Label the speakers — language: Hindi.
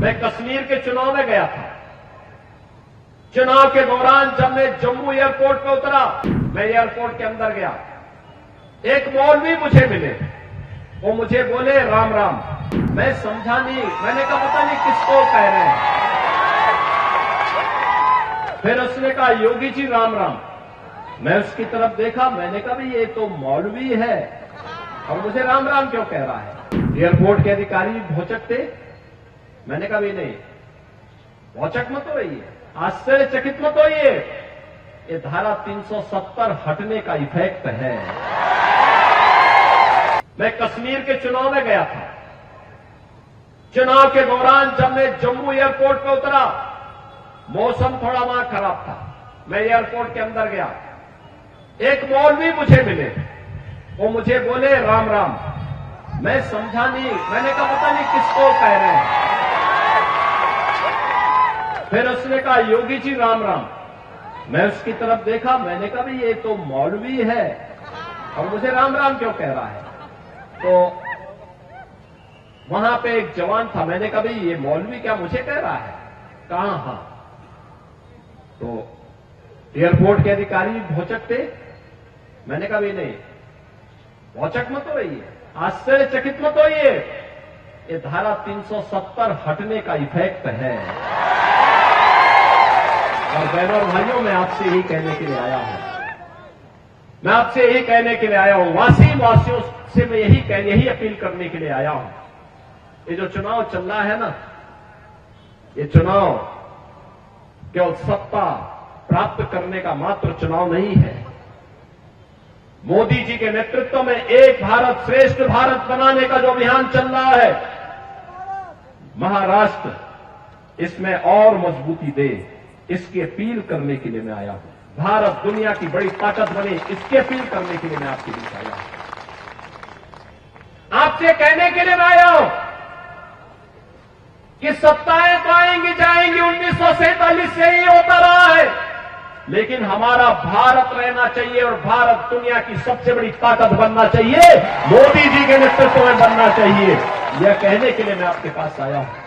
Speaker 1: मैं कश्मीर के चुनाव में गया था। चुनाव के दौरान जब मैं जम्मू एयरपोर्ट पे उतरा, मैं एयरपोर्ट के अंदर गया, एक मौलवी मुझे मिले। वो मुझे बोले राम राम। मैं समझा नहीं, मैंने कहा पता नहीं किसको कह रहे हैं। फिर उसने कहा योगी जी राम राम। मैं उसकी तरफ देखा, मैंने कहा भाई ये तो मौलवी है और मुझे राम राम क्यों कह रहा है। एयरपोर्ट के अधिकारी भौचक थे। मैंने कहा भी नहीं, भौचक मत होइए, आश्चर्यचकित मत होइए, ये धारा 370 हटने का इफेक्ट है। मैं कश्मीर के चुनाव में गया था। चुनाव के दौरान जब मैं जम्मू एयरपोर्ट पे उतरा, मौसम थोड़ा वहां खराब था। मैं एयरपोर्ट के अंदर गया, एक मौलवी मुझे मिले। वो मुझे बोले राम राम। मैं समझा नहीं, मैंने कहा पता नहीं किसको कह रहे हैं। फिर उसने कहा योगी जी राम राम। मैं उसकी तरफ देखा, मैंने कहा भाई ये तो मौलवी है और मुझे राम राम क्यों कह रहा है। तो वहां पे एक जवान था। मैंने कहा भाई ये मौलवी क्या मुझे कह रहा है। कहा हाँ। तो एयरपोर्ट के अधिकारी भौचक थे। मैंने कहा भाई नहीं, भौचक मत होइए, आश्चर्यचकित मत होइए, ये धारा 370 हटने का इफेक्ट है। और बहनों और भाइयों, मैं आपसे यही कहने के लिए आया हूं, मैं आपसे यही कहने के लिए आया हूं, वासियों से मैं यही अपील करने के लिए आया हूं। ये जो चुनाव चल रहा है ना, ये चुनाव केवल सत्ता प्राप्त करने का मात्र चुनाव नहीं है। मोदी जी के नेतृत्व में एक भारत श्रेष्ठ भारत बनाने का जो अभियान चल रहा है, महाराष्ट्र इसमें और मजबूती दे, इसकी अपील करने के लिए मैं आया हूं। भारत दुनिया की बड़ी ताकत बने, इसकी अपील करने के लिए मैं आपके बीच आया हूं। आपसे कहने के लिए मैं आया हूं कि सत्ताएं तो आएंगी जाएंगी, 1947 से ही होता रहा है, लेकिन हमारा भारत रहना चाहिए और भारत दुनिया की सबसे बड़ी ताकत बनना चाहिए, मोदी जी के नेतृत्व में बनना चाहिए। यह कहने के लिए मैं आपके पास आया हूं।